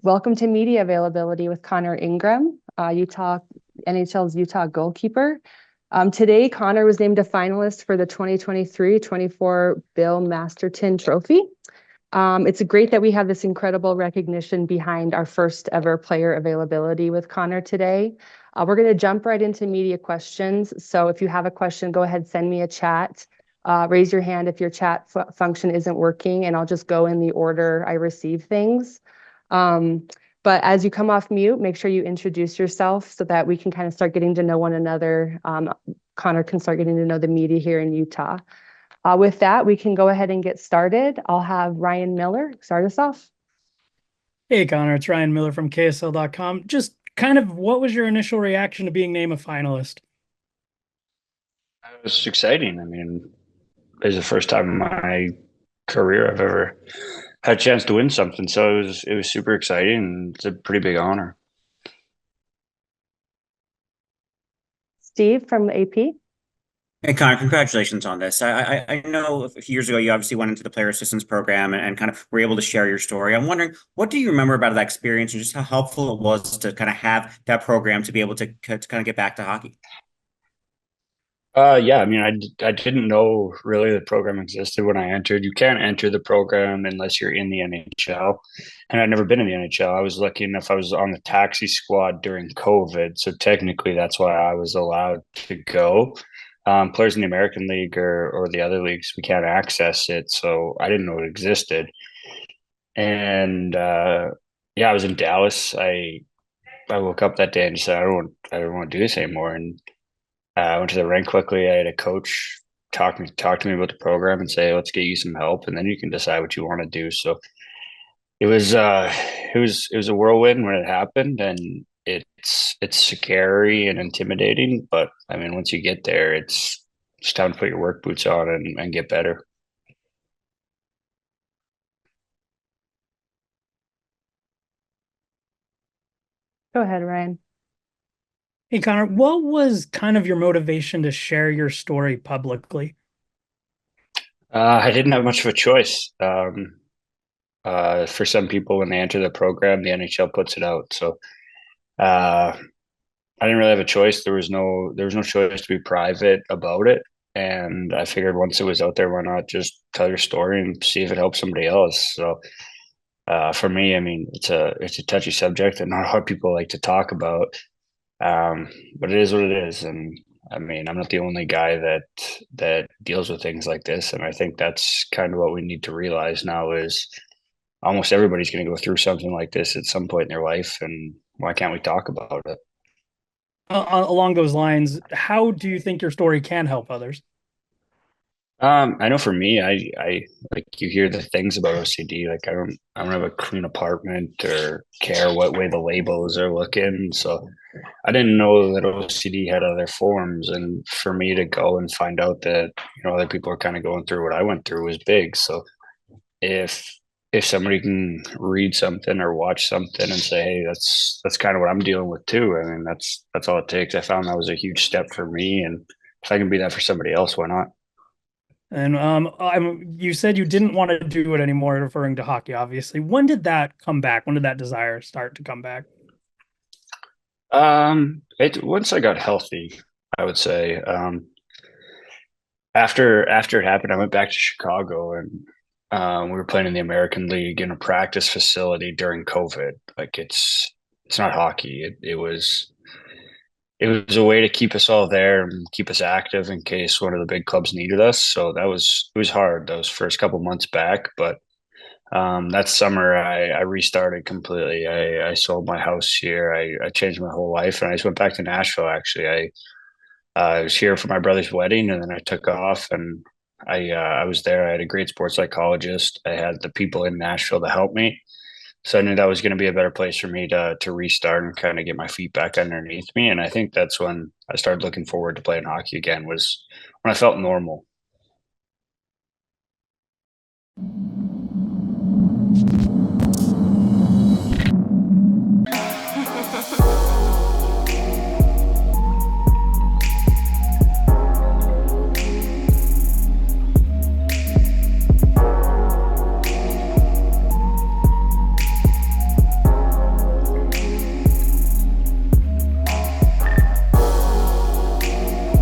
Welcome to Media Availability with Connor Ingram, NHL's Utah goalkeeper. Today, Connor was named a finalist for the 2023-24 Bill Masterton Trophy. It's great that we have this incredible recognition behind our first ever player availability with Connor today. We're going to jump right into media questions. So if you have a question, go ahead, send me a chat. Raise your hand if your chat function isn't working, and I'll just go in the order I receive things. But as you come off mute, make sure you introduce yourself so that we can kind of start getting to know one another. Connor can start getting to know the media here in Utah. With that, we can go ahead and get started. I'll have Ryan Miller start us off. Hey, Connor, it's Ryan Miller from KSL.com. Just kind of what was your initial reaction to being named a finalist? It was exciting. I mean, it was the first time in my career I've ever had a chance to win something. So it was super exciting, and it's a pretty big honor. Steve from the AP. Hey, Connor, congratulations on this. I know a few years ago you obviously went into the player assistance program and kind of were able to share your story. I'm wondering, what do you remember about that experience and just how helpful it was to kind of have that program to be able to kind of get back to hockey? Yeah, I mean, I didn't know really the program existed when I entered. You can't enter the program unless you're in the NHL, and I'd never been in the NHL. I was lucky enough I was on the taxi squad during COVID, so technically that's why I was allowed to go. Players in the American League or the other leagues, we can't access it, so I didn't know it existed. And yeah, I was in Dallas. I woke up that day and just said, I don't want to do this anymore. And I went to the rink quickly. I had a coach talk to me about the program and say, let's get you some help, and then you can decide what you want to do. So it was a whirlwind when it happened, and it's scary and intimidating. But I mean, once you get there, it's time to put your work boots on and get better. Go ahead, Ryan. Hey, Connor, what was kind of your motivation to share your story publicly? I didn't have much of a choice. For some people, when they enter the program, the NHL puts it out. So uh, I didn't really have a choice. There was no choice to be private about it. And I figured once it was out there, why not just tell your story and see if it helps somebody else? So for me, I mean, it's a touchy subject and not a lot of people like to talk about. But it is what it is. And I mean, I'm not the only guy that deals with things like this. And I think that's kind of what we need to realize now is almost everybody's going to go through something like this at some point in their life. And why can't we talk about it? Along those lines, how do you think your story can help others? I know for me, I like you hear the things about OCD. Like I don't have a clean apartment or care what way the labels are looking. So I didn't know that OCD had other forms. And for me to go and find out that, other people are kind of going through what I went through was big. So if if somebody can read something or watch something and say, hey, that's kind of what I'm dealing with too. I mean, that's all it takes. I found that was a huge step for me. And if I can be that for somebody else, why not? And you said you didn't want to do it anymore, referring to hockey, obviously. When did that come back? When did that desire start to come back? Once I got healthy, I would say, after it happened, I went back to Chicago and we were playing in the American League in a practice facility during COVID. Like it's not hockey. It was a way to keep us all there and keep us active in case one of the big clubs needed us. So it was hard those first couple months back, but that summer I restarted completely. I sold my house here. I changed my whole life, and I just went back to Nashville. Actually, I was here for my brother's wedding, and then I took off, and I was there. I had a great sports psychologist. I had the people in Nashville to help me, so I knew that was going to be a better place for me to restart and kind of get my feet back underneath me. And I think that's when I started looking forward to playing hockey again. Was when I felt normal.